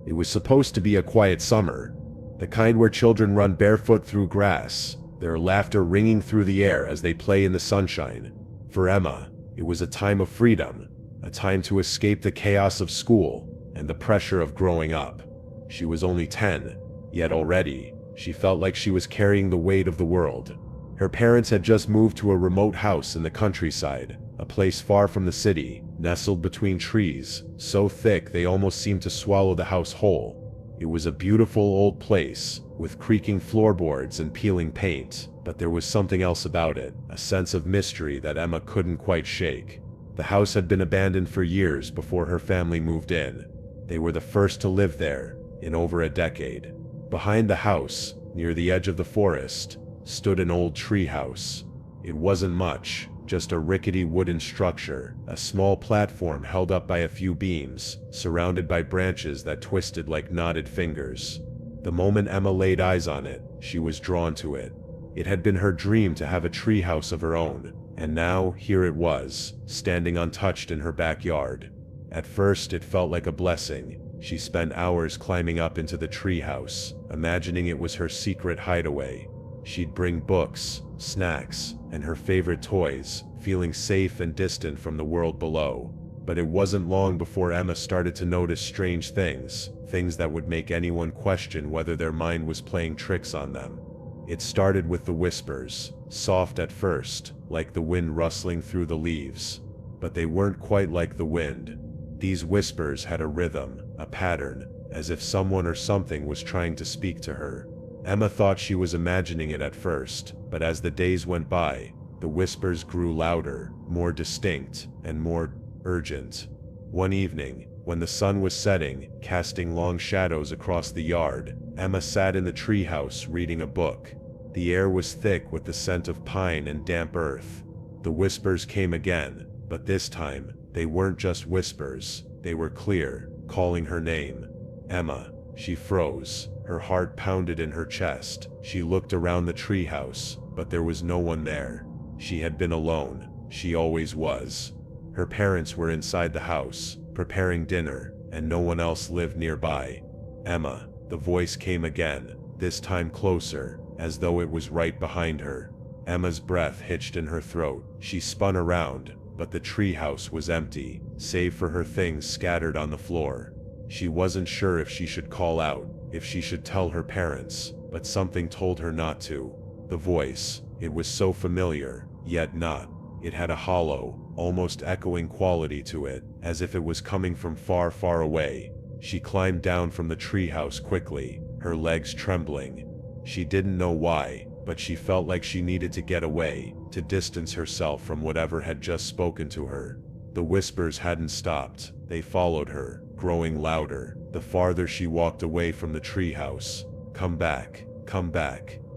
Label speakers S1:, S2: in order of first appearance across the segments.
S1: It was supposed to be a quiet summer, the kind where children run barefoot through grass, their laughter ringing through the air as they play in the sunshine. For Emma, it was a time of freedom, a time to escape the chaos of school and the pressure of growing up. She was only 10, yet already, she felt like she was carrying the weight of the world. Her parents had just moved to a remote house in the countryside, a place far from the city, nestled between trees, so thick they almost seemed to swallow the house whole. It was a beautiful old place, with creaking floorboards and peeling paint, but there was something else about it, a sense of mystery that Emma couldn't quite shake. The house had been abandoned for years before her family moved in. They were the first to live there, in over a decade. Behind the house, near the edge of the forest, stood an old treehouse. It wasn't much, just a rickety wooden structure, a small platform held up by a few beams, surrounded by branches that twisted like knotted fingers. The moment Emma laid eyes on it, she was drawn to it. It had been her dream to have a treehouse of her own, and now here it was, standing untouched in her backyard. At first it felt like a blessing. She spent hours climbing up into the treehouse, imagining it was her secret hideaway. She'd bring books, snacks, and her favorite toys, feeling safe and distant from the world below. But it wasn't long before Emma started to notice strange things, things that would make anyone question whether their mind was playing tricks on them. It started with the whispers, soft at first, like the wind rustling through the leaves. But they weren't quite like the wind. These whispers had a rhythm, a pattern, as if someone or something was trying to speak to her. Emma thought she was imagining it at first, but as the days went by, the whispers grew louder, more distinct, and more urgent. One evening, when the sun was setting, casting long shadows across the yard, Emma sat in the treehouse reading a book. The air was thick with the scent of pine and damp earth. The whispers came again, but this time, they weren't just whispers, they were clear, calling her name. Emma. She froze, her heart pounded in her chest. She looked around the treehouse, but there was no one there. She had been alone, she always was. Her parents were inside the house, preparing dinner, and no one else lived nearby. Emma. The voice came again, this time closer, as though it was right behind her. Emma's breath hitched in her throat. She spun around, but the treehouse was empty, save for her things scattered on the floor. She wasn't sure if she should call out, if she should tell her parents, but something told her not to. The voice, it was so familiar, yet not. It had a hollow, almost echoing quality to it, as if it was coming from far, far away. She climbed down from the treehouse quickly, her legs trembling. She didn't know why, but she felt like she needed to get away, to distance herself from whatever had just spoken to her. The whispers hadn't stopped, they followed her, growing louder, the farther she walked away from the treehouse. Come back,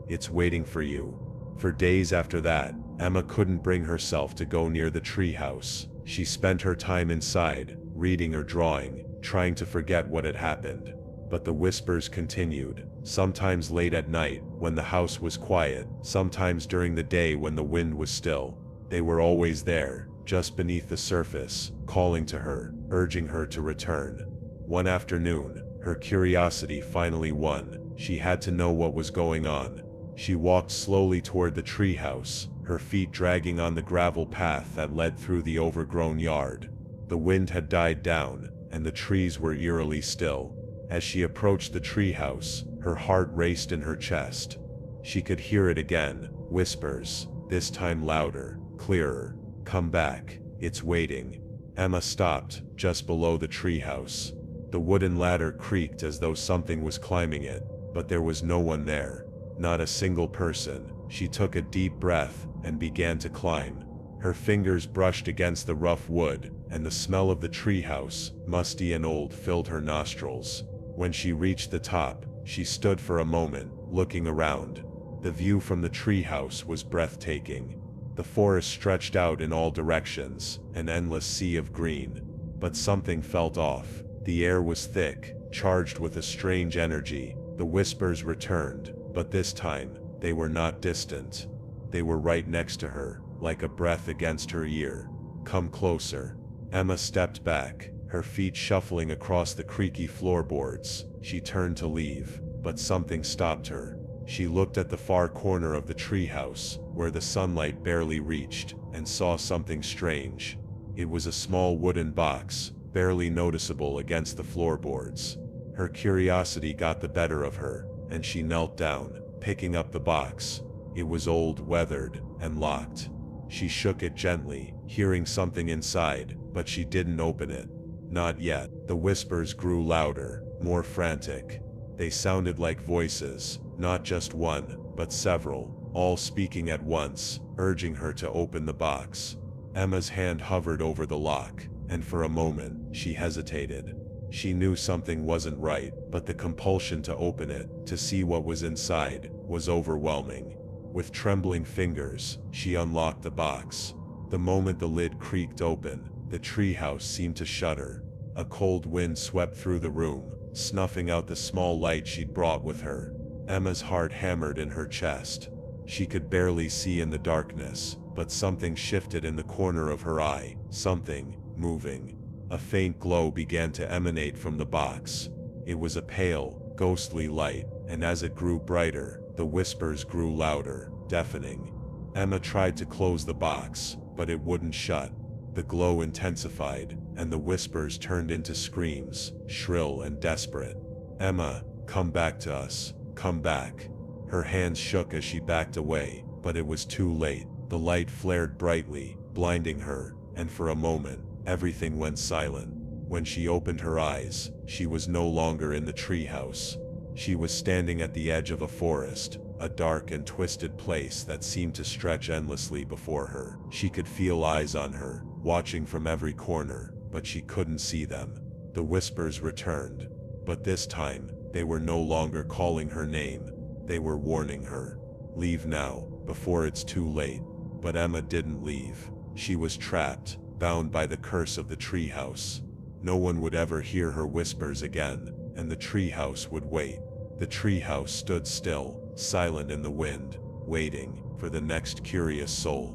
S1: it's waiting for you. For days after that, Emma couldn't bring herself to go near the treehouse. She spent her time inside, reading or drawing, trying to forget what had happened. But the whispers continued, sometimes late at night, when the house was quiet, sometimes during the day when the wind was still. They were always there, just beneath the surface, calling to her, urging her to return. One afternoon, her curiosity finally won. She had to know what was going on. She walked slowly toward the treehouse, her feet dragging on the gravel path that led through the overgrown yard. The wind had died down, and the trees were eerily still. As she approached the treehouse, her heart raced in her chest. She could hear it again, whispers, this time louder, clearer. Come back, it's waiting. Emma stopped, just below the treehouse. The wooden ladder creaked as though something was climbing it, but there was no one there. Not a single person. She took a deep breath, and began to climb. Her fingers brushed against the rough wood, and the smell of the treehouse, musty and old, filled her nostrils. When she reached the top, she stood for a moment, looking around. The view from the treehouse was breathtaking. The forest stretched out in all directions, an endless sea of green. But something felt off. The air was thick, charged with a strange energy. The whispers returned, but this time, they were not distant. They were right next to her, like a breath against her ear. Come closer. Emma stepped back, her feet shuffling across the creaky floorboards. She turned to leave, but something stopped her. She looked at the far corner of the treehouse, where the sunlight barely reached, and saw something strange. It was a small wooden box, barely noticeable against the floorboards. Her curiosity got the better of her, and she knelt down, picking up the box. It was old, weathered, and locked. She shook it gently, hearing something inside, but she didn't open it. Not yet. The whispers grew louder, more frantic. They sounded like voices, not just one, but several, all speaking at once, urging her to open the box. Emma's hand hovered over the lock, and for a moment, she hesitated. She knew something wasn't right, but the compulsion to open it, to see what was inside, was overwhelming. With trembling fingers, she unlocked the box. The moment the lid creaked open, the treehouse seemed to shudder. A cold wind swept through the room, snuffing out the small light she'd brought with her. Emma's heart hammered in her chest. She could barely see in the darkness, but something shifted in the corner of her eye, something moving. A faint glow began to emanate from the box. It was a pale, ghostly light, and as it grew brighter, the whispers grew louder, deafening. Emma tried to close the box, but it wouldn't shut. The glow intensified, and the whispers turned into screams, shrill and desperate. "Emma, come back to us, come back." Her hands shook as she backed away, but it was too late. The light flared brightly, blinding her, and for a moment, everything went silent. When she opened her eyes, she was no longer in the treehouse. She was standing at the edge of a forest, a dark and twisted place that seemed to stretch endlessly before her. She could feel eyes on her, watching from every corner, but she couldn't see them. The whispers returned, but this time, they were no longer calling her name. They were warning her. Leave now, before it's too late. But Emma didn't leave. She was trapped, bound by the curse of the treehouse. No one would ever hear her whispers again, and the treehouse would wait. The treehouse stood still, silent in the wind, waiting for the next curious soul.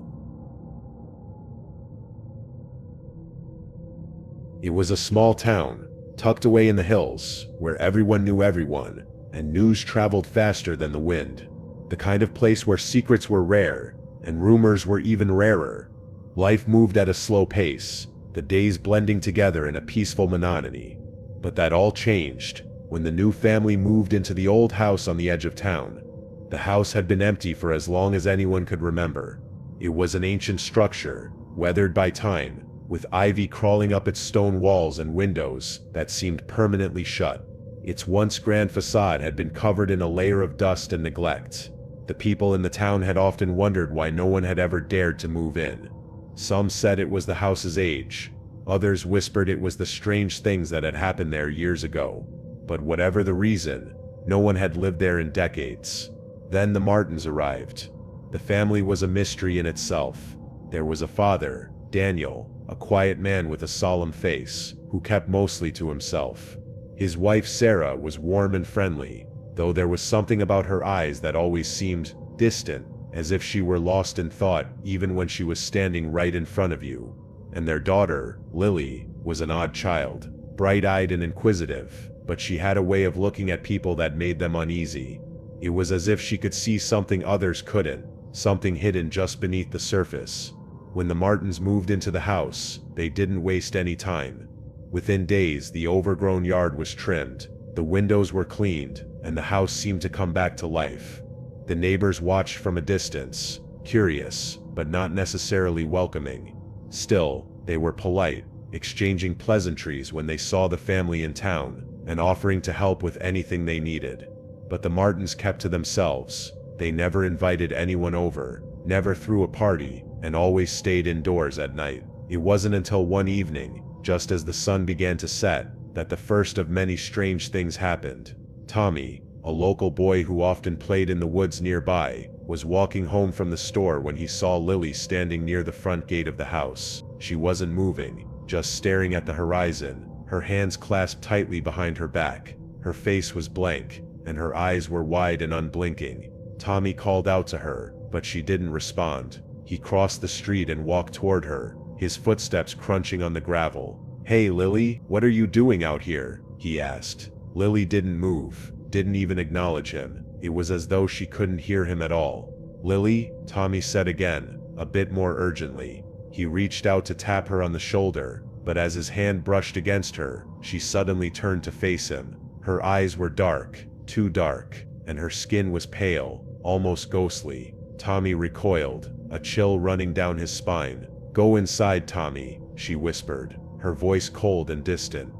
S1: It was a small town, tucked away in the hills, where everyone knew everyone, and news traveled faster than the wind. The kind of place where secrets were rare, and rumors were even rarer. Life moved at a slow pace, the days blending together in a peaceful monotony. But that all changed when the new family moved into the old house on the edge of town. The house had been empty for as long as anyone could remember. It was an ancient structure, weathered by time, with ivy crawling up its stone walls and windows that seemed permanently shut. Its once grand facade had been covered in a layer of dust and neglect. The people in the town had often wondered why no one had ever dared to move in. Some said it was the house's age. Others whispered it was the strange things that had happened there years ago. But whatever the reason, no one had lived there in decades. Then the Martins arrived. The family was a mystery in itself. There was a father, Daniel, a quiet man with a solemn face, who kept mostly to himself. His wife Sarah was warm and friendly, though there was something about her eyes that always seemed distant, as if she were lost in thought even when she was standing right in front of you. And their daughter, Lily, was an odd child, bright-eyed and inquisitive, but she had a way of looking at people that made them uneasy. It was as if she could see something others couldn't, something hidden just beneath the surface. When the Martins moved into the house, they didn't waste any time. Within days, the overgrown yard was trimmed, the windows were cleaned, and the house seemed to come back to life. The neighbors watched from a distance, curious, but not necessarily welcoming. Still, they were polite, exchanging pleasantries when they saw the family in town, and offering to help with anything they needed. But the Martins kept to themselves. They never invited anyone over, never threw a party, and always stayed indoors at night. It wasn't until one evening, just as the sun began to set, that the first of many strange things happened. Tommy, a local boy who often played in the woods nearby, was walking home from the store when he saw Lily standing near the front gate of the house. She wasn't moving, just staring at the horizon, her hands clasped tightly behind her back. Her face was blank, and her eyes were wide and unblinking. Tommy called out to her, but she didn't respond. He crossed the street and walked toward her, his footsteps crunching on the gravel. "Hey Lily, what are you doing out here?" he asked. Lily didn't move, didn't even acknowledge him. It was as though she couldn't hear him at all. "Lily," Tommy said again, a bit more urgently. He reached out to tap her on the shoulder, but as his hand brushed against her, she suddenly turned to face him. Her eyes were dark, too dark, and her skin was pale, almost ghostly. Tommy recoiled, a chill running down his spine. "Go inside, Tommy," she whispered, her voice cold and distant.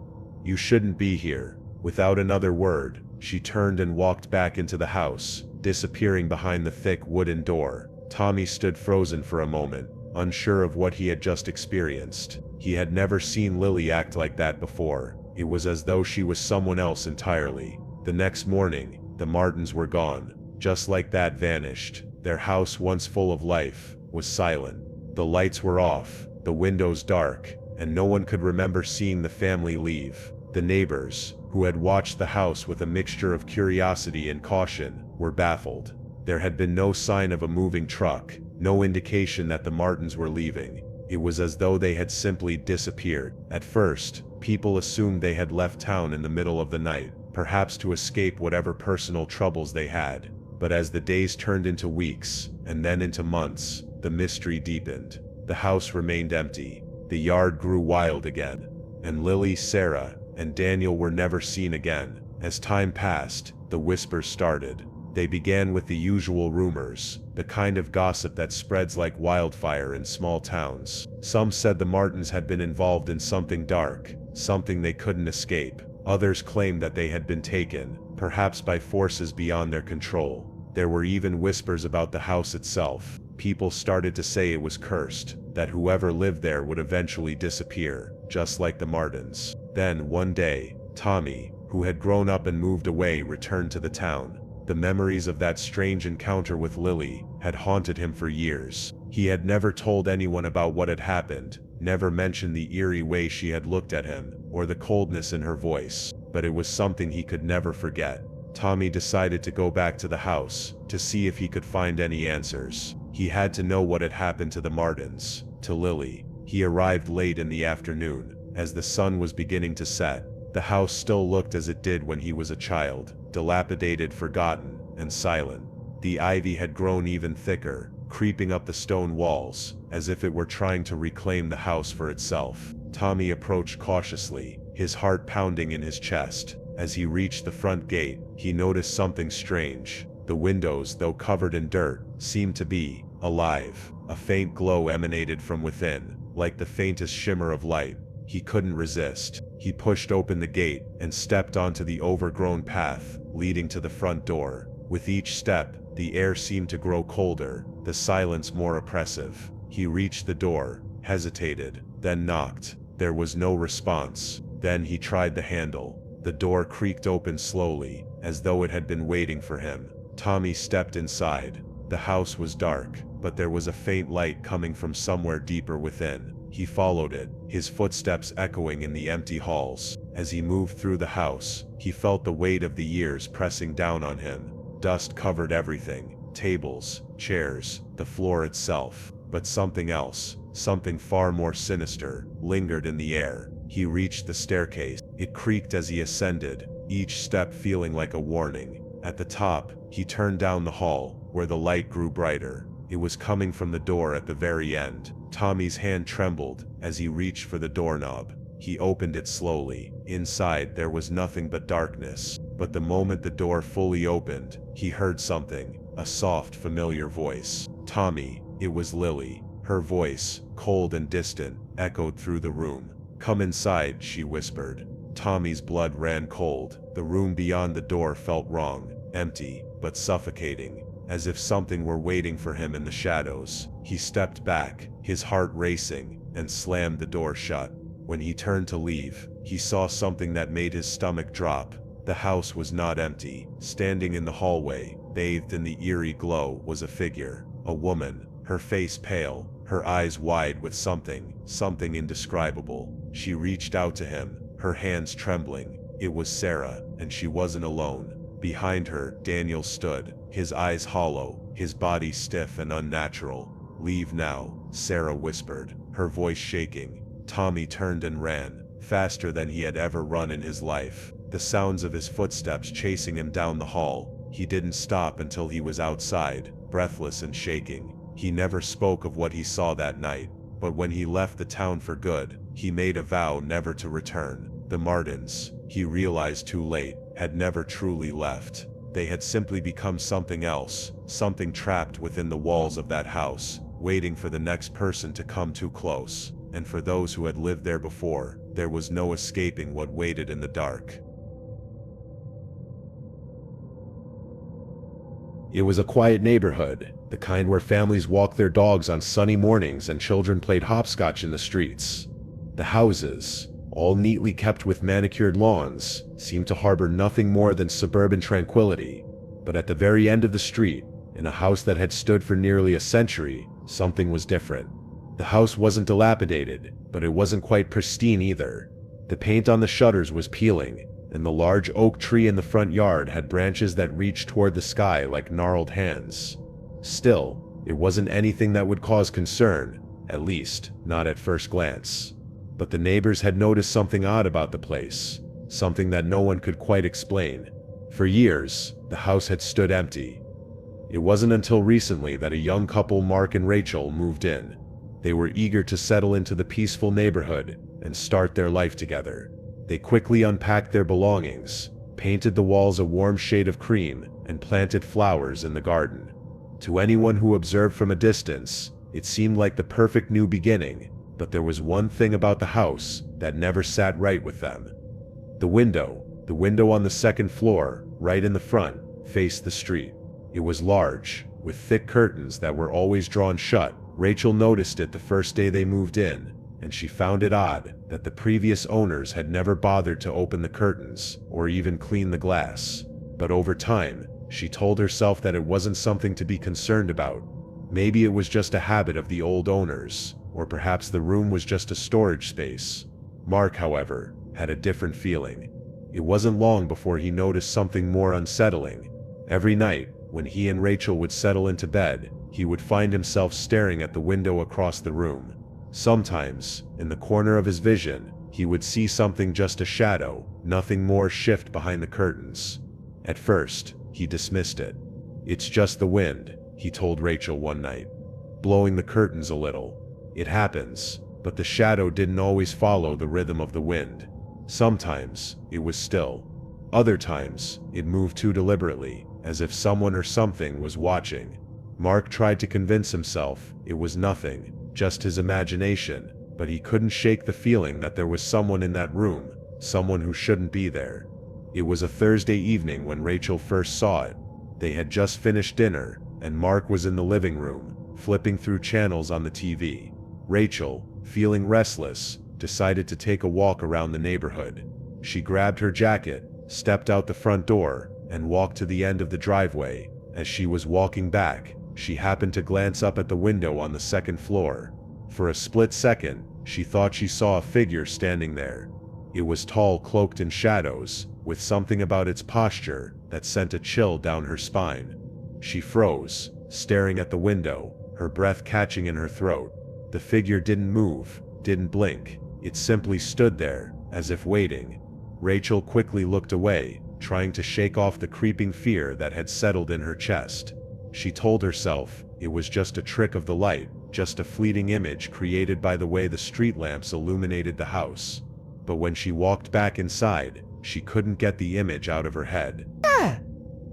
S1: "You shouldn't be here." Without another word, she turned and walked back into the house, disappearing behind the thick wooden door. Tommy stood frozen for a moment, unsure of what he had just experienced. He had never seen Lily act like that before. It was as though she was someone else entirely. The next morning, the Martins were gone. Just like that, vanished. Their house, once full of life, was silent. The lights were off, the windows dark, and no one could remember seeing the family leave. The neighbors, who had watched the house with a mixture of curiosity and caution, were baffled. There had been no sign of a moving truck, no indication that the Martins were leaving. It was as though they had simply disappeared. At first, people assumed they had left town in the middle of the night, perhaps to escape whatever personal troubles they had. But as the days turned into weeks, and then into months, the mystery deepened. The house remained empty. The yard grew wild again. And Lily, Sarah, and Daniel were never seen again. As time passed, the whispers started. They began with the usual rumors, the kind of gossip that spreads like wildfire in small towns. Some said the Martins had been involved in something dark, something they couldn't escape. Others claimed that they had been taken, perhaps by forces beyond their control. There were even whispers about the house itself. People started to say it was cursed, that whoever lived there would eventually disappear, just like the Martins. Then, one day, Tommy, who had grown up and moved away, returned to the town. The memories of that strange encounter with Lily had haunted him for years. He had never told anyone about what had happened, never mentioned the eerie way she had looked at him, or the coldness in her voice, but it was something he could never forget. Tommy decided to go back to the house, to see if he could find any answers. He had to know what had happened to the Martins, to Lily. He arrived late in the afternoon, as the sun was beginning to set. The house still looked as it did when he was a child, dilapidated, forgotten, and silent. The ivy had grown even thicker, creeping up the stone walls, as if it were trying to reclaim the house for itself. Tommy approached cautiously, his heart pounding in his chest. As he reached the front gate, he noticed something strange. The windows, though covered in dirt, seemed to be alive. A faint glow emanated from within, like the faintest shimmer of light. He couldn't resist. He pushed open the gate and stepped onto the overgrown path leading to the front door. With each step, the air seemed to grow colder, the silence more oppressive. He reached the door, hesitated, then knocked. There was no response. Then he tried the handle. The door creaked open slowly, as though it had been waiting for him. Tommy stepped inside. The house was dark, but there was a faint light coming from somewhere deeper within. He followed it, his footsteps echoing in the empty halls. As he moved through the house, he felt the weight of the years pressing down on him. Dust covered everything, tables, chairs, the floor itself. But something else, something far more sinister, lingered in the air. He reached the staircase. It creaked as he ascended, each step feeling like a warning. At the top, he turned down the hall, where the light grew brighter. It was coming from the door at the very end. Tommy's hand trembled as he reached for the doorknob. He opened it slowly. Inside, there was nothing but darkness. But the moment the door fully opened, he heard something, a soft, familiar voice. Tommy, it was Lily. Her voice, cold and distant, echoed through the room. "Come inside," she whispered. Tommy's blood ran cold. The room beyond the door felt wrong, empty, but suffocating, as if something were waiting for him in the shadows. He stepped back, his heart racing, and slammed the door shut. When he turned to leave, he saw something that made his stomach drop. The house was not empty. Standing in the hallway, bathed in the eerie glow, was a figure, a woman, her face pale, her eyes wide with something indescribable. She reached out to him, her hands trembling. It was Sarah, and she wasn't alone. Behind her, Daniel stood, his eyes hollow, his body stiff and unnatural. "Leave now," Sarah whispered, her voice shaking. Tommy turned and ran, faster than he had ever run in his life. The sounds of his footsteps chasing him down the hall. He didn't stop until he was outside, breathless and shaking. He never spoke of what he saw that night, but when he left the town for good, he made a vow never to return. The Martins, he realized too late, had never truly left. They had simply become something else, something trapped within the walls of that house, waiting for the next person to come too close. And for those who had lived there before, there was no escaping what waited in the dark. It was a quiet neighborhood, the kind where families walked their dogs on sunny mornings and children played hopscotch in the streets. The houses, all neatly kept with manicured lawns, seemed to harbor nothing more than suburban tranquility. But at the very end of the street, in a house that had stood for nearly a century, something was different. The house wasn't dilapidated, but it wasn't quite pristine either. The paint on the shutters was peeling, and the large oak tree in the front yard had branches that reached toward the sky like gnarled hands. Still, it wasn't anything that would cause concern, at least, not at first glance. But the neighbors had noticed something odd about the place, something that no one could quite explain. For years, the house had stood empty. It wasn't until recently that a young couple, Mark and Rachel, moved in. They were eager to settle into the peaceful neighborhood and start their life together. They quickly unpacked their belongings, painted the walls a warm shade of cream, and planted flowers in the garden. To anyone who observed from a distance, it seemed like the perfect new beginning, but there was one thing about the house that never sat right with them. The window on the second floor, right in the front, faced the street. It was large, with thick curtains that were always drawn shut. Rachel noticed it the first day they moved in, and she found it odd that the previous owners had never bothered to open the curtains or even clean the glass. But over time, she told herself that it wasn't something to be concerned about. Maybe it was just a habit of the old owners, or perhaps the room was just a storage space. Mark, however, had a different feeling. It wasn't long before he noticed something more unsettling. Every night, when he and Rachel would settle into bed, he would find himself staring at the window across the room. Sometimes, in the corner of his vision, he would see something, just a shadow, nothing more, shift behind the curtains. At first, he dismissed it. "It's just the wind," he told Rachel one night, blowing the curtains a little. "It happens," but the shadow didn't always follow the rhythm of the wind. Sometimes, it was still. Other times, it moved too deliberately, as if someone or something was watching. Mark tried to convince himself it was nothing, just his imagination, but he couldn't shake the feeling that there was someone in that room, someone who shouldn't be there. It was a Thursday evening when Rachel first saw it. They had just finished dinner, and Mark was in the living room, flipping through channels on the TV. Rachel, feeling restless, decided to take a walk around the neighborhood. She grabbed her jacket, stepped out the front door, and walked to the end of the driveway. As she was walking back, she happened to glance up at the window on the second floor. For a split second, she thought she saw a figure standing there. It was tall, cloaked in shadows, with something about its posture that sent a chill down her spine. She froze, staring at the window, her breath catching in her throat. The figure didn't move, didn't blink. It simply stood there, as if waiting. Rachel quickly looked away, trying to shake off the creeping fear that had settled in her chest. She told herself it was just a trick of the light, just a fleeting image created by the way the street lamps illuminated the house. But when she walked back inside, she couldn't get the image out of her head.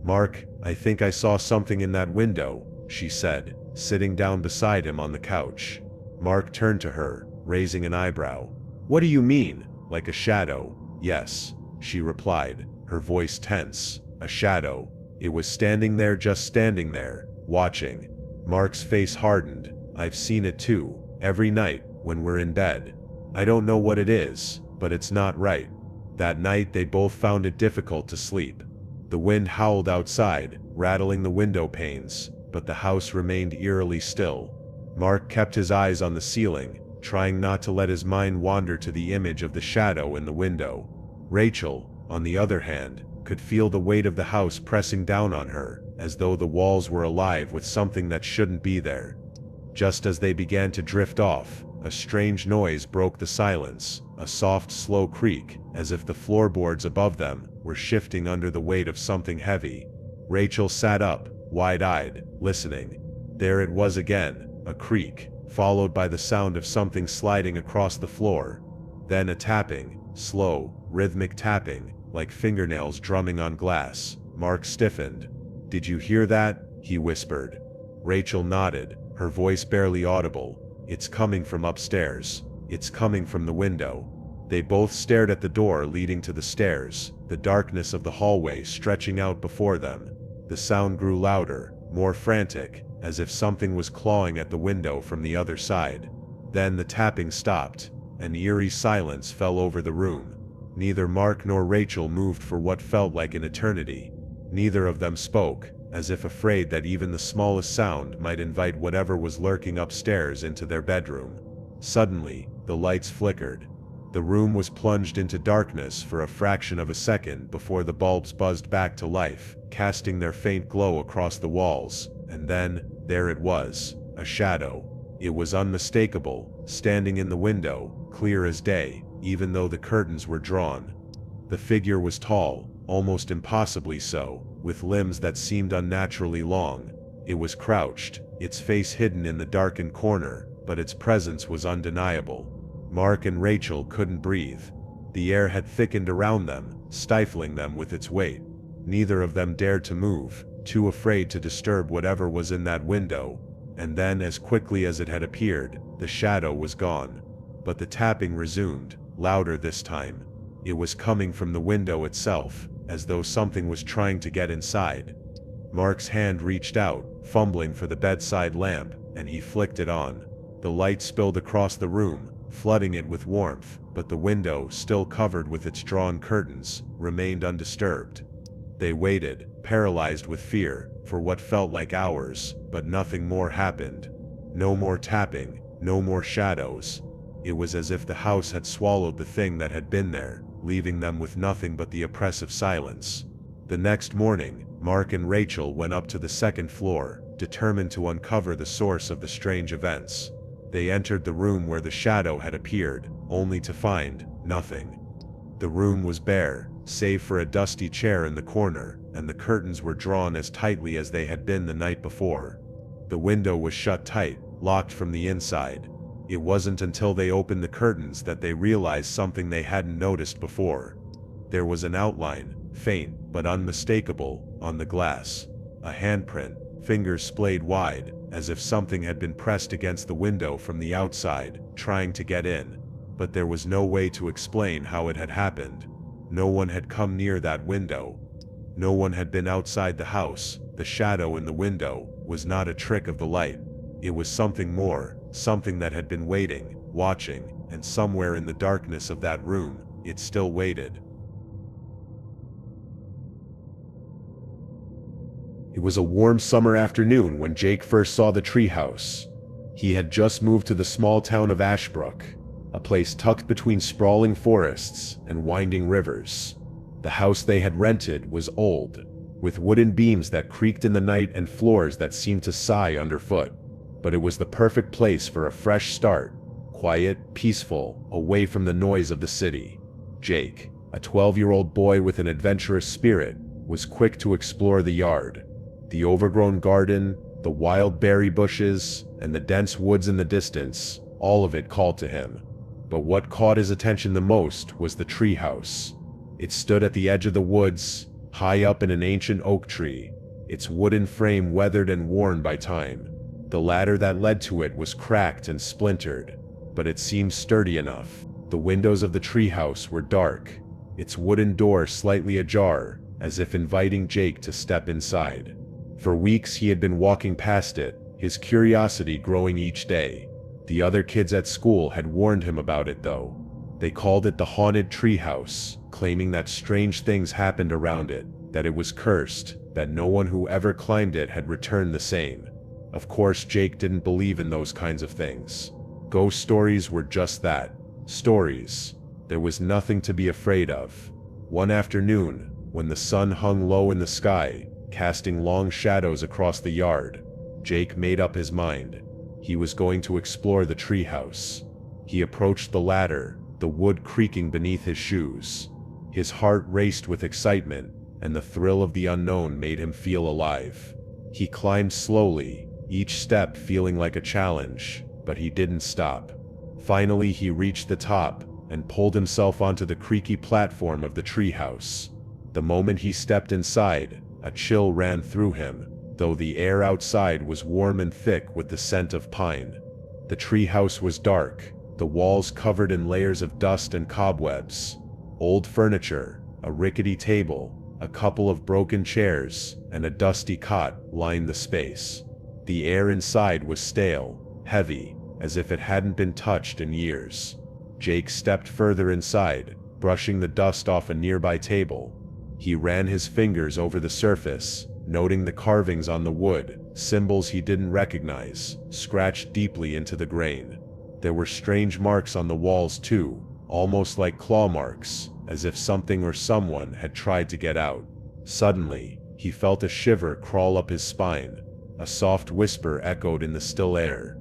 S1: "Mark, I think I saw something in that window," she said, sitting down beside him on the couch. Mark turned to her, raising an eyebrow. "What do you mean? Like a shadow?" "Yes," she replied, her voice tense. "A shadow. It was standing there, just standing there, watching." Mark's face hardened. "I've seen it too, every night, when we're in bed. I don't know what it is, but it's not right." That night they both found it difficult to sleep. The wind howled outside, rattling the window panes, but the house remained eerily still. Mark kept his eyes on the ceiling, trying not to let his mind wander to the image of the shadow in the window. Rachel, on the other hand, could feel the weight of the house pressing down on her, as though the walls were alive with something that shouldn't be there. Just as they began to drift off, a strange noise broke the silence, a soft, slow creak, as if the floorboards above them were shifting under the weight of something heavy. Rachel sat up, wide-eyed, listening. There it was again, a creak, followed by the sound of something sliding across the floor. Then a tapping, slow, rhythmic tapping, like fingernails drumming on glass. Mark stiffened. "Did you hear that?" he whispered. Rachel nodded, her voice barely audible. "It's coming from upstairs. It's coming from the window." They both stared at the door leading to the stairs, the darkness of the hallway stretching out before them. The sound grew louder, more frantic, as if something was clawing at the window from the other side. Then the tapping stopped. An eerie silence fell over the room. Neither Mark nor Rachel moved for what felt like an eternity. Neither of them spoke, as if afraid that even the smallest sound might invite whatever was lurking upstairs into their bedroom. Suddenly, the lights flickered. The room was plunged into darkness for a fraction of a second before the bulbs buzzed back to life, casting their faint glow across the walls, and then, there it was, a shadow. It was unmistakable, standing in the window, clear as day, even though the curtains were drawn. The figure was tall, almost impossibly so, with limbs that seemed unnaturally long. It was crouched, its face hidden in the darkened corner, but its presence was undeniable. Mark and Rachel couldn't breathe. The air had thickened around them, stifling them with its weight. Neither of them dared to move, too afraid to disturb whatever was in that window. And then, as quickly as it had appeared, the shadow was gone. But the tapping resumed, louder this time. It was coming from the window itself, as though something was trying to get inside. Mark's hand reached out, fumbling for the bedside lamp, and he flicked it on. The light spilled across the room, flooding it with warmth, but the window, still covered with its drawn curtains, remained undisturbed. They waited, paralyzed with fear, for what felt like hours, but nothing more happened. No more tapping, no more shadows. It was as if the house had swallowed the thing that had been there, leaving them with nothing but the oppressive silence. The next morning, Mark and Rachel went up to the second floor, determined to uncover the source of the strange events. They entered the room where the shadow had appeared, only to find nothing. The room was bare, save for a dusty chair in the corner, and the curtains were drawn as tightly as they had been the night before. The window was shut tight, locked from the inside. It wasn't until they opened the curtains that they realized something they hadn't noticed before. There was an outline, faint but unmistakable, on the glass. A handprint, fingers splayed wide, as if something had been pressed against the window from the outside, trying to get in. But there was no way to explain how it had happened. No one had come near that window. No one had been outside the house. The shadow in the window was not a trick of the light. It was something more, something that had been waiting, watching, and somewhere in the darkness of that room, it still waited. It was a warm summer afternoon when Jake first saw the treehouse. He had just moved to the small town of Ashbrook, a place tucked between sprawling forests and winding rivers. The house they had rented was old, with wooden beams that creaked in the night and floors that seemed to sigh underfoot. But it was the perfect place for a fresh start, quiet, peaceful, away from the noise of the city. Jake, a 12-year-old boy with an adventurous spirit, was quick to explore the yard. The overgrown garden, the wild berry bushes, and the dense woods in the distance, all of it called to him. But what caught his attention the most was the treehouse. It stood at the edge of the woods, high up in an ancient oak tree, its wooden frame weathered and worn by time. The ladder that led to it was cracked and splintered, but it seemed sturdy enough. The windows of the treehouse were dark, its wooden door slightly ajar, as if inviting Jake to step inside. For weeks he had been walking past it, his curiosity growing each day. The other kids at school had warned him about it though. They called it the haunted treehouse, claiming that strange things happened around it, that it was cursed, that no one who ever climbed it had returned the same. Of course, Jake didn't believe in those kinds of things. Ghost stories were just that, stories. There was nothing to be afraid of. One afternoon, when the sun hung low in the sky, casting long shadows across the yard, Jake made up his mind. He was going to explore the treehouse. He approached the ladder, the wood creaking beneath his shoes. His heart raced with excitement, and the thrill of the unknown made him feel alive. He climbed slowly, each step feeling like a challenge, but he didn't stop. Finally, he reached the top and pulled himself onto the creaky platform of the treehouse. The moment he stepped inside, a chill ran through him, though the air outside was warm and thick with the scent of pine. The treehouse was dark, the walls covered in layers of dust and cobwebs. Old furniture, a rickety table, a couple of broken chairs, and a dusty cot lined the space. The air inside was stale, heavy, as if it hadn't been touched in years. Jake stepped further inside, brushing the dust off a nearby table. He ran his fingers over the surface, noting the carvings on the wood, symbols he didn't recognize, scratched deeply into the grain. There were strange marks on the walls too, almost like claw marks, as if something or someone had tried to get out. Suddenly, he felt a shiver crawl up his spine. A soft whisper echoed in the still air.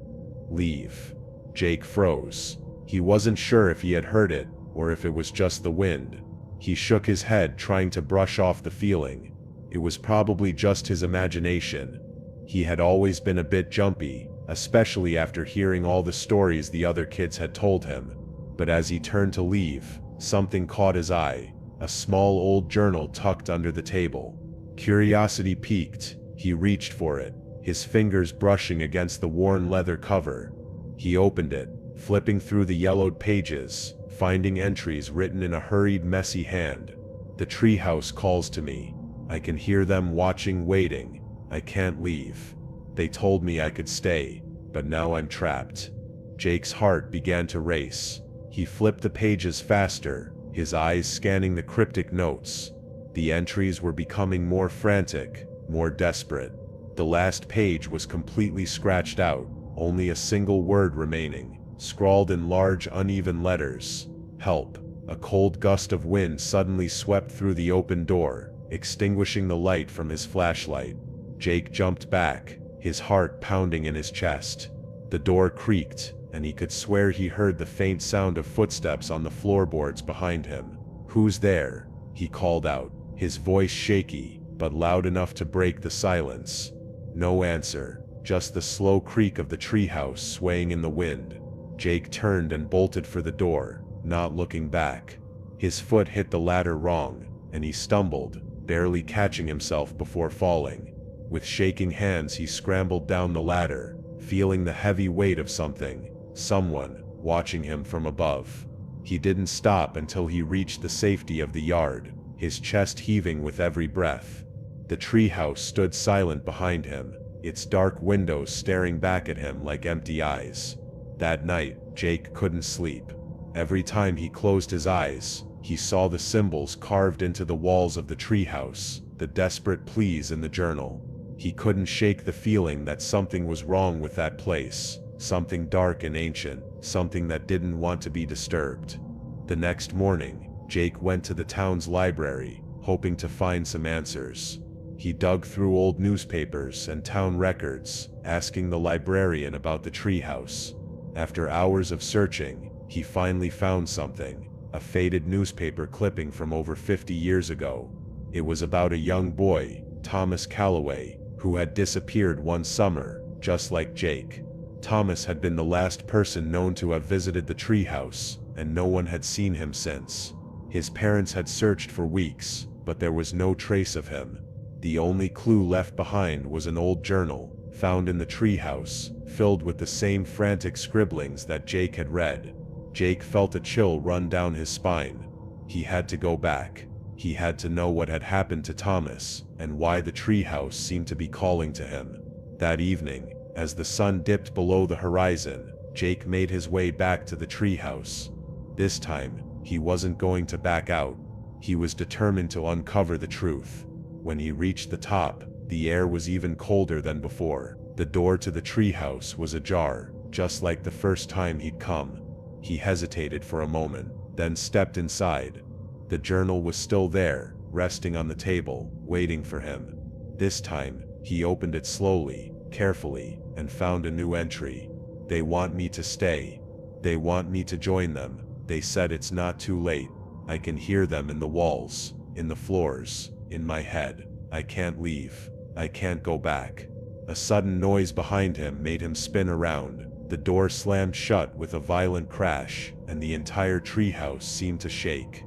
S1: "Leave." Jake froze. He wasn't sure if he had heard it, or if it was just the wind. He shook his head, trying to brush off the feeling. It was probably just his imagination. He had always been a bit jumpy, especially after hearing all the stories the other kids had told him. But as he turned to leave, something caught his eye, a small old journal tucked under the table. Curiosity piqued, he reached for it, his fingers brushing against the worn leather cover. He opened it, flipping through the yellowed pages, finding entries written in a hurried, messy hand. "The treehouse calls to me. I can hear them watching, waiting. I can't leave. They told me I could stay, but now I'm trapped." Jake's heart began to race. He flipped the pages faster, his eyes scanning the cryptic notes. The entries were becoming more frantic, more desperate. The last page was completely scratched out, only a single word remaining, scrawled in large, uneven letters. "Help." A cold gust of wind suddenly swept through the open door, extinguishing the light from his flashlight. Jake jumped back, his heart pounding in his chest. The door creaked, and he could swear he heard the faint sound of footsteps on the floorboards behind him. "Who's there?" he called out, his voice shaky, but loud enough to break the silence. No answer, just the slow creak of the treehouse swaying in the wind. Jake turned and bolted for the door, not looking back. His foot hit the ladder wrong, and he stumbled, barely catching himself before falling. With shaking hands he scrambled down the ladder, feeling the heavy weight of someone, watching him from above. He didn't stop until he reached the safety of the yard, his chest heaving with every breath. The treehouse stood silent behind him, its dark windows staring back at him like empty eyes. That night, Jake couldn't sleep. Every time he closed his eyes, he saw the symbols carved into the walls of the treehouse, the desperate pleas in the journal. He couldn't shake the feeling that something was wrong with that place, something dark and ancient, something that didn't want to be disturbed. The next morning, Jake went to the town's library, hoping to find some answers. He dug through old newspapers and town records, asking the librarian about the treehouse. After hours of searching, he finally found something, a faded newspaper clipping from over 50 years ago. It was about a young boy, Thomas Calloway, who had disappeared one summer, just like Jake. Thomas had been the last person known to have visited the treehouse, and no one had seen him since. His parents had searched for weeks, but there was no trace of him. The only clue left behind was an old journal, found in the treehouse, filled with the same frantic scribblings that Jake had read. Jake felt a chill run down his spine. He had to go back. He had to know what had happened to Thomas, and why the treehouse seemed to be calling to him. That evening, as the sun dipped below the horizon, Jake made his way back to the treehouse. This time, he wasn't going to back out. He was determined to uncover the truth. When he reached the top, the air was even colder than before. The door to the treehouse was ajar, just like the first time he'd come. He hesitated for a moment, then stepped inside. The journal was still there, resting on the table, waiting for him. This time, he opened it slowly, carefully, and found a new entry. "They want me to stay." They want me to join them. They said it's not too late. I can hear them in the walls, in the floors, in my head. I can't leave. I can't go back. A sudden noise behind him made him spin around. The door slammed shut with a violent crash, and the entire treehouse seemed to shake.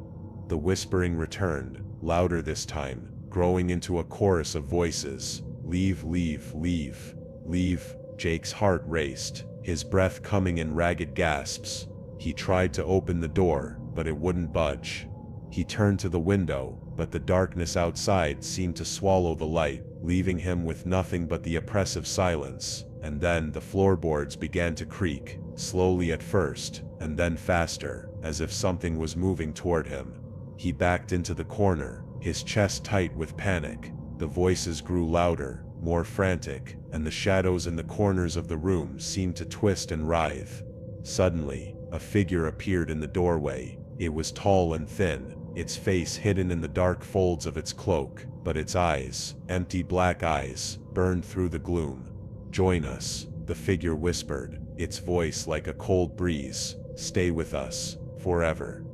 S1: The whispering returned, louder this time, growing into a chorus of voices. Leave, leave, leave, leave. Jake's heart raced, his breath coming in ragged gasps. He tried to open the door, but it wouldn't budge. He turned to the window, but the darkness outside seemed to swallow the light, leaving him with nothing but the oppressive silence. And then the floorboards began to creak, slowly at first, and then faster, as if something was moving toward him. He backed into the corner, his chest tight with panic. The voices grew louder, more frantic, and the shadows in the corners of the room seemed to twist and writhe. Suddenly, a figure appeared in the doorway. It was tall and thin, its face hidden in the dark folds of its cloak, but its eyes, empty black eyes, burned through the gloom. Join us, the figure whispered, its voice like a cold breeze. Stay with us, forever.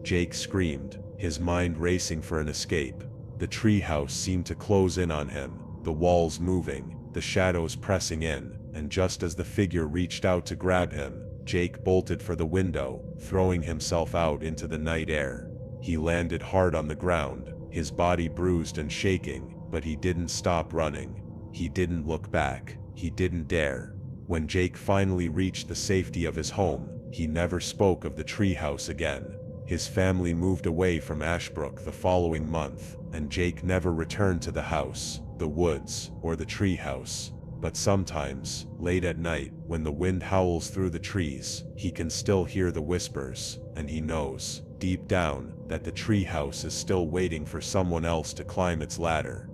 S1: Jake screamed, his mind racing for an escape. The treehouse seemed to close in on him, the walls moving, the shadows pressing in, and just as the figure reached out to grab him, Jake bolted for the window, throwing himself out into the night air. He landed hard on the ground, his body bruised and shaking, but he didn't stop running. He didn't look back. He didn't dare. When Jake finally reached the safety of his home, he never spoke of the treehouse again. His family moved away from Ashbrook the following month, and Jake never returned to the house, the woods, or the treehouse. But sometimes, late at night, when the wind howls through the trees, he can still hear the whispers, and he knows, deep down, that the treehouse is still waiting for someone else to climb its ladder.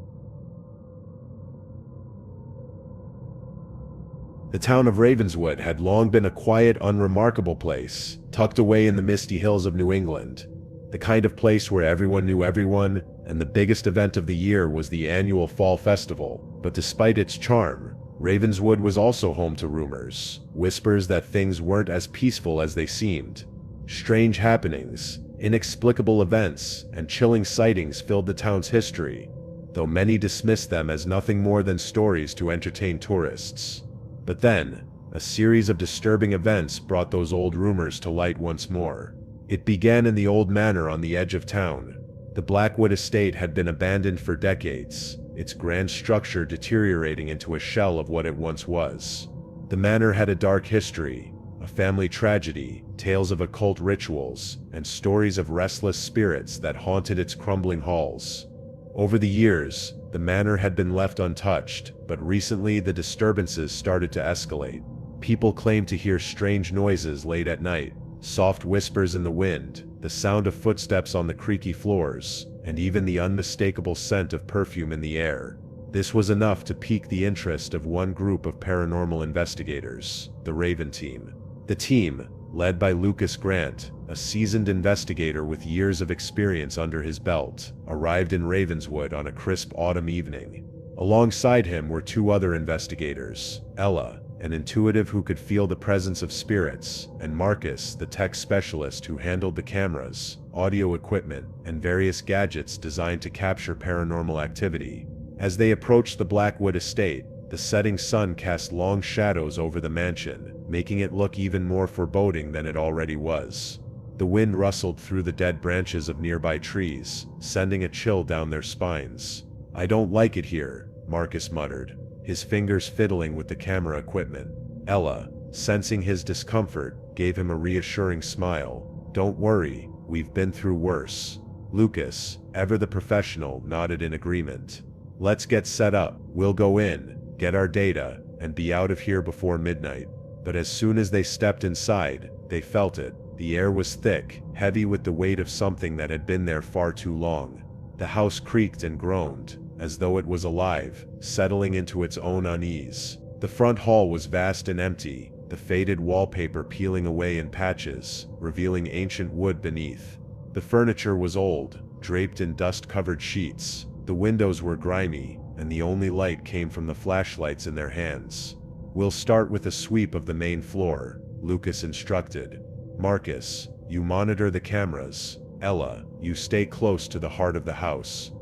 S1: The town of Ravenswood had long been a quiet, unremarkable place, tucked away in the misty hills of New England. The kind of place where everyone knew everyone, and the biggest event of the year was the annual Fall Festival. But despite its charm, Ravenswood was also home to rumors, whispers that things weren't as peaceful as they seemed. Strange happenings, inexplicable events, and chilling sightings filled the town's history, though many dismissed them as nothing more than stories to entertain tourists. But then, a series of disturbing events brought those old rumors to light once more. It began in the old manor on the edge of town. The Blackwood estate had been abandoned for decades, its grand structure deteriorating into a shell of what it once was. The manor had a dark history, a family tragedy, tales of occult rituals, and stories of restless spirits that haunted its crumbling halls. Over the years, the manor had been left untouched, but recently the disturbances started to escalate. People claimed to hear strange noises late at night, soft whispers in the wind, the sound of footsteps on the creaky floors, and even the unmistakable scent of perfume in the air. This was enough to pique the interest of one group of paranormal investigators, the Raven Team. The team, led by Lucas Grant, a seasoned investigator with years of experience under his belt, arrived in Ravenswood on a crisp autumn evening. Alongside him were two other investigators, Ella, an intuitive who could feel the presence of spirits, and Marcus, the tech specialist who handled the cameras, audio equipment, and various gadgets designed to capture paranormal activity. As they approached the Blackwood estate, the setting sun cast long shadows over the mansion, making it look even more foreboding than it already was. The wind rustled through the dead branches of nearby trees, sending a chill down their spines. "I don't like it here," Marcus muttered, his fingers fiddling with the camera equipment. Ella, sensing his discomfort, gave him a reassuring smile. "Don't worry, we've been through worse." Lucas, ever the professional, nodded in agreement. "Let's get set up. We'll go in, get our data, and be out of here before midnight." But as soon as they stepped inside, they felt it. The air was thick, heavy with the weight of something that had been there far too long. The house creaked and groaned, as though it was alive, settling into its own unease. The front hall was vast and empty, the faded wallpaper peeling away in patches, revealing ancient wood beneath. The furniture was old, draped in dust-covered sheets. The windows were grimy, and the only light came from the flashlights in their hands. "We'll start with a sweep of the main floor," Lucas instructed. Marcus, you monitor the cameras. Ella, you stay close to the heart of the house.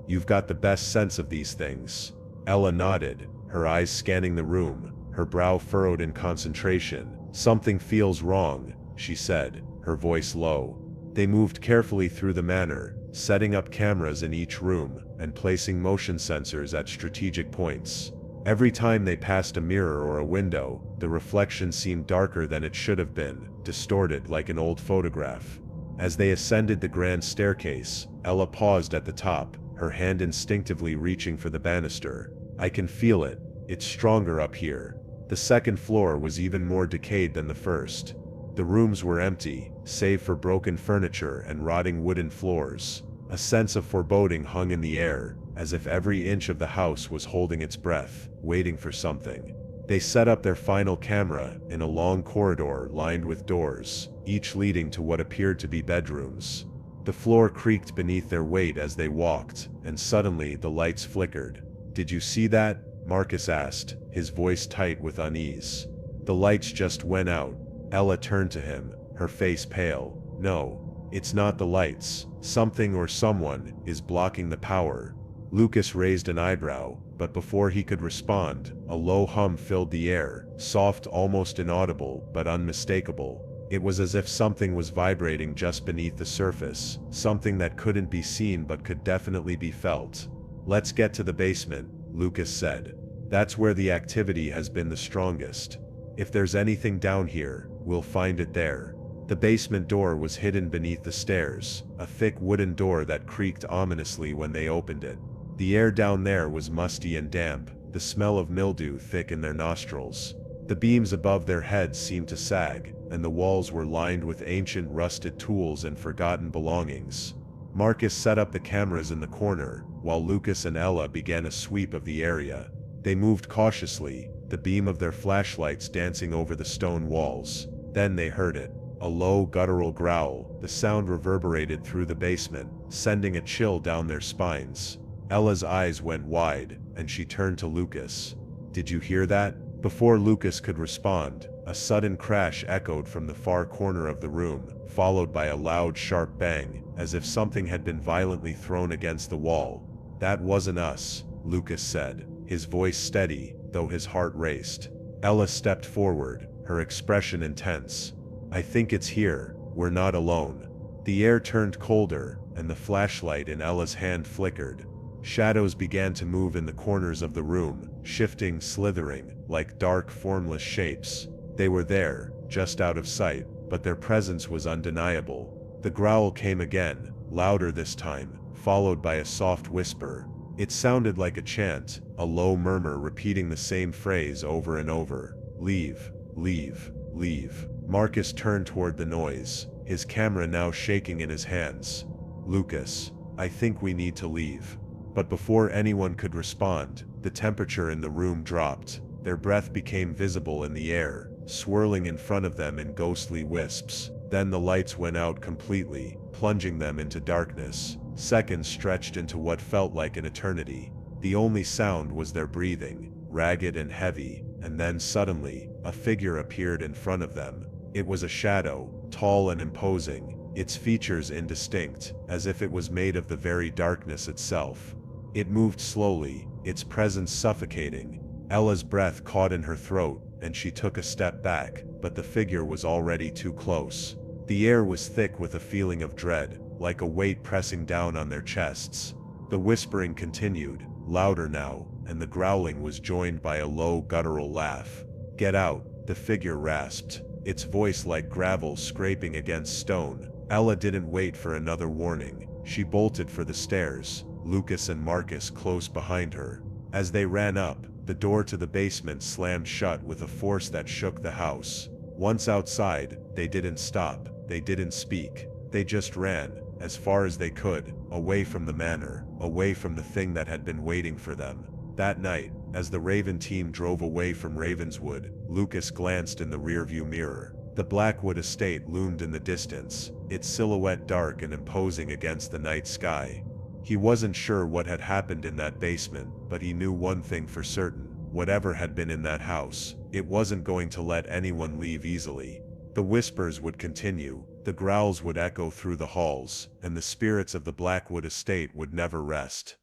S1: You've got the best sense of these things. Ella nodded, her eyes scanning the room, her brow furrowed in concentration. Something feels wrong, she said, her voice low. They moved carefully through the manor, setting up cameras in each room, and placing motion sensors at strategic points. Every time they passed a mirror or a window, the reflection seemed darker than it should have been, distorted like an old photograph. As they ascended the grand staircase, Ella paused at the top, her hand instinctively reaching for the banister. I can feel it. It's stronger up here. The second floor was even more decayed than the first. The rooms were empty, save for broken furniture and rotting wooden floors. A sense of foreboding hung in the air, as if every inch of the house was holding its breath, waiting for something. They set up their final camera in a long corridor lined with doors, each leading to what appeared to be bedrooms. The floor creaked beneath their weight as they walked, and suddenly the lights flickered. Did you see that? Marcus asked, his voice tight with unease. The lights just went out. Ella turned to him, her face pale. No, it's not the lights. Something or someone is blocking the power. Lucas raised an eyebrow, but before he could respond, a low hum filled the air, soft, almost inaudible, but unmistakable. It was as if something was vibrating just beneath the surface, something that couldn't be seen but could definitely be felt. Let's get to the basement, Lucas said. That's where the activity has been the strongest. If there's anything down here, we'll find it there. The basement door was hidden beneath the stairs, a thick wooden door that creaked ominously when they opened it. The air down there was musty and damp, the smell of mildew thick in their nostrils. The beams above their heads seemed to sag, and the walls were lined with ancient rusted tools and forgotten belongings. Marcus set up the cameras in the corner, while Lucas and Ella began a sweep of the area. They moved cautiously, the beam of their flashlights dancing over the stone walls. Then they heard it. A low guttural growl, the sound reverberated through the basement, sending a chill down their spines. Ella's eyes went wide, and she turned to Lucas. Did you hear that? Before Lucas could respond, a sudden crash echoed from the far corner of the room, followed by a loud sharp bang, as if something had been violently thrown against the wall. That wasn't us, Lucas said, his voice steady, though his heart raced. Ella stepped forward, her expression intense. I think it's here, we're not alone. The air turned colder, and the flashlight in Ella's hand flickered. Shadows began to move in the corners of the room, shifting, slithering, like dark, formless shapes. They were there, just out of sight, but their presence was undeniable. The growl came again, louder this time, followed by a soft whisper. It sounded like a chant, a low murmur repeating the same phrase over and over. Leave, leave, leave. Marcus turned toward the noise, his camera now shaking in his hands. Lucas, I think we need to leave. But before anyone could respond, the temperature in the room dropped. Their breath became visible in the air, swirling in front of them in ghostly wisps. Then the lights went out completely, plunging them into darkness. Seconds stretched into what felt like an eternity. The only sound was their breathing, ragged and heavy, and then suddenly, a figure appeared in front of them. It was a shadow, tall and imposing, its features indistinct, as if it was made of the very darkness itself. It moved slowly, its presence suffocating. Ella's breath caught in her throat, and she took a step back, but the figure was already too close. The air was thick with a feeling of dread, like a weight pressing down on their chests. The whispering continued, louder now, and the growling was joined by a low guttural laugh. Get out, the figure rasped, its voice like gravel scraping against stone. Ella didn't wait for another warning. She bolted for the stairs, Lucas and Marcus close behind her. As they ran up, the door to the basement slammed shut with a force that shook the house. Once outside, they didn't stop, they didn't speak. They just ran, as far as they could, away from the manor, away from the thing that had been waiting for them. That night, as the Raven team drove away from Ravenswood, Lucas glanced in the rearview mirror. The Blackwood estate loomed in the distance, its silhouette dark and imposing against the night sky. He wasn't sure what had happened in that basement, but he knew one thing for certain. Whatever had been in that house, It wasn't going to let anyone leave easily. The whispers would continue, the growls would echo through the halls, and the spirits of the Blackwood estate would never rest.